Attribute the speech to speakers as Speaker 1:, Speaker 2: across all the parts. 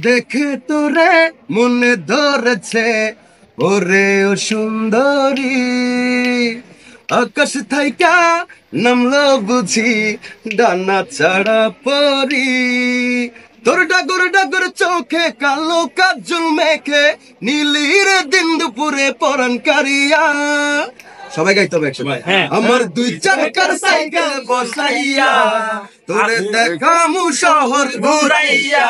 Speaker 1: দেখে তোরে মনে ধরেছে ওরে ও সুন্দরী, আকাশ থাইকা নামলো বুঝি ডানা ছাড়া পরি। তোর ডাগর ডাগর চোখে কালো কাজল মেখে নীলির দিন দুপুরে পরান কারিয়া। সবাই গাইতে হবে একসময়। আমার দুই চাকার সাইকেল বসাইয়া তোরে দেখামু শহর ঘুরাইয়া,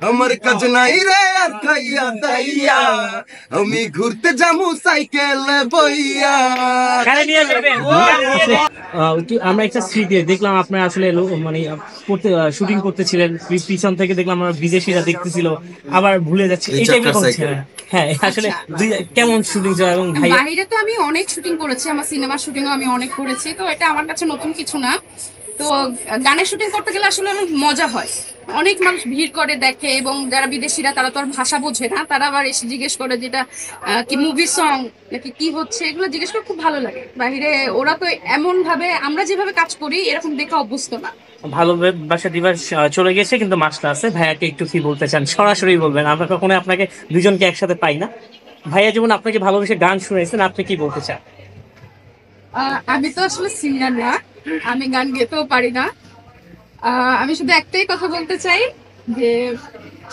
Speaker 1: আমার কাজ নাই রে আর খাইয়া দাইয়া, আমি ঘুরতে যামু সাইকেল বইয়া।
Speaker 2: আমরা একটা স্মৃতি দেখলাম আপনার আসলে মানে শুটিং করতেছিলেন, পিছন থেকে দেখলাম আমরা বিদেশিরা দেখতেছিল, আবার ভুলে যাচ্ছে এই টাইপের হচ্ছে। হ্যাঁ আসলে কেমন শুটিং ছিল? এবং
Speaker 3: বাইরে তো আমি অনেক শুটিং করেছি, আমার সিনেমার শুটিংও আমি অনেক করেছি, তো এটা আমার কাছে নতুন কিছু না। তো গানের শুটিং করতে গেলে আসলে অনেক মজা হয়, অনেক মানুষ ভিড় করে দেখে, এবং যারা বিদেশিরা তারা তো আর ভাষা বোঝে না, তারা আবার এসে জিজ্ঞেস করে যেটা কি মুভি সং নাকি কি হচ্ছে, এগুলো জিজ্ঞেস করে খুব ভালো লাগে। বাইরে ওরা তো এমন ভাবে আমরা যেভাবে কাজ করি এরকম দেখে অভ্যস্ত না।
Speaker 2: ভালোবাসা দিবস চলে গেছে, কিন্তু মাসটা আছে। ভাইয়াকে একটু কি বলতে চান সরাসরি বলবেন, আমরা কখনো আপনাকে দুজনকে একসাথে পাই না। ভাইয়া যেমন আপনাকে ভালোবেসে গান শুনেছেন, আপনি কি বলতে চান?
Speaker 3: আমি তো আসলে সিঙ্গার না, আমি গান গেতেও পারি না। আমি শুধু একটাই কথা বলতে চাই যে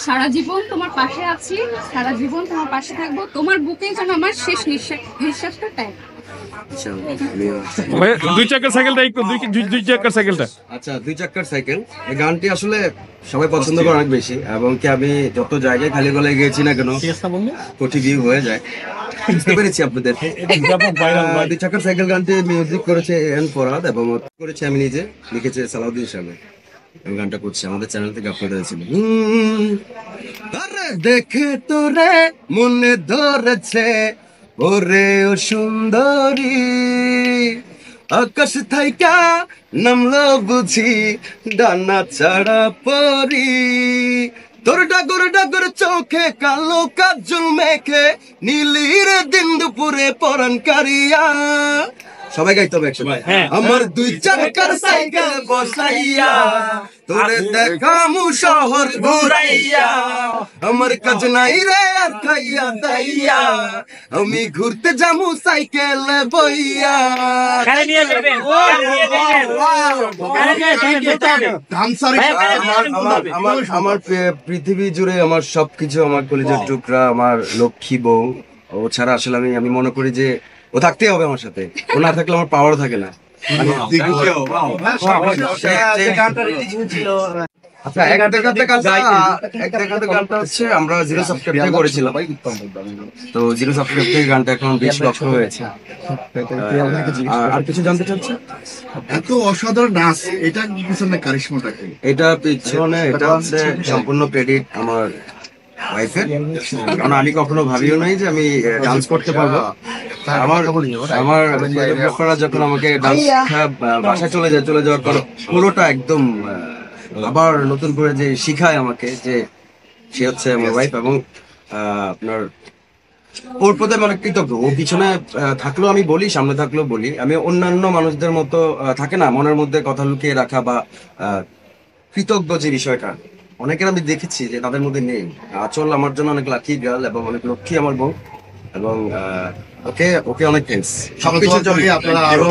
Speaker 3: সারা জীবন তোমার পাশে আছি, সারা জীবন তোমার পাশে থাকবো, তোমার বুকে যেন আমার শেষ নিঃশ্বাসটা টাইম।
Speaker 4: দুই চাকার সাইকেলটা একটু দুই চাকার সাইকেলটা
Speaker 1: আচ্ছা, দুই চাকার সাইকেল এই গানটি আসলে সবাই পছন্দ করে অনেক বেশি, এবং কি আমি যত জায়গায় খালি গলায় গিয়েছি না কেন কোটি ভিউ হয়ে যায়। বুঝতে পেরেছি আপনাদের। দুই চাকার সাইকেল গানটি মিউজিক করেছে এন ফরহাদ এবং করেছে আমি নিজে, লিখেছে সালাউদ্দিন সাহেব। আমি গানটা করছি আমাদের চ্যানেল থেকে আপলোড হয়েছিল। আরে দেখে তোরে মনে ধরেছে ওরে ও সুন্দরী, আকাশ থাইকা নামলো বুঝি ডানা ছাড়া পরি। তোর ডাগর ডাগর চোখে কালো কাজল মেখে নীলির দিন দুপুরে পরান কারিয়া। সবাই গাইতে হবে একসময়। আমার দুই চাকার সাইকেল বসাইয়া তোরে দেখামু শহর ঘুরাইয়া, আমার কাজ নাই রে আর খাইয়া দাইয়া, আমি ঘুরতে যামু সাইকেল বইয়া। আমার পৃথিবী জুড়ে আমার সবকিছু, আমার কলিজার টুকরা, আমার লক্ষ্মী বউ। ও ছাড়া আসলে আমি মনে করি যে ও থাকতেই হবে আমার সাথে, ও না থাকলে আমার পাওয়ারও থাকে না। আমরা জিরো সাবস্ক্রাইব করেছিলাম, তো জিরো সাবস্ক্রাইব থেকে গানটা এখন 20 লক্ষ হয়েছে। আর কিছু জানতে চাচ্ছি?
Speaker 5: এত অসাধারণ নাচ, এটা পিছনে কারিশমাটা কি?
Speaker 1: এটা পিছনে এটা হচ্ছে সম্পূর্ণ ক্রেডিট আমার ওয়াইফের, কারণ আমি কখনো ভাবিও নাই যে আমি ডান্স করতে পারবো। আমার কোরিওগ্রাফাররা যখন আমাকে ডান্স বাসায় চলে যাওয়ার পর পুরোটা একদম আবার নতুন করে যে শিখায় আমাকে, যে সে হচ্ছে আমার ওয়াইফ, এবং আপনার ওর প্রতি আমি অনেক কৃতজ্ঞ। ও পিছনে থাকলেও আমি বলি, সামনে থাকলেও বলি। আমি অন্যান্য মানুষদের মতো থাকে না মনের মধ্যে কথা লুকিয়ে রাখা বা কৃতজ্ঞ যে বিষয়টা, অনেকের আমি দেখেছি যে তাদের মধ্যে নেই। আচল আমার জন্য অনেক লাকি গার্ল এবং অনেক লক্ষ্মী আমার বউ, এবং ওকে অনেক থ্যাঙ্কস সবকিছুর জন্য। আপনারা আরো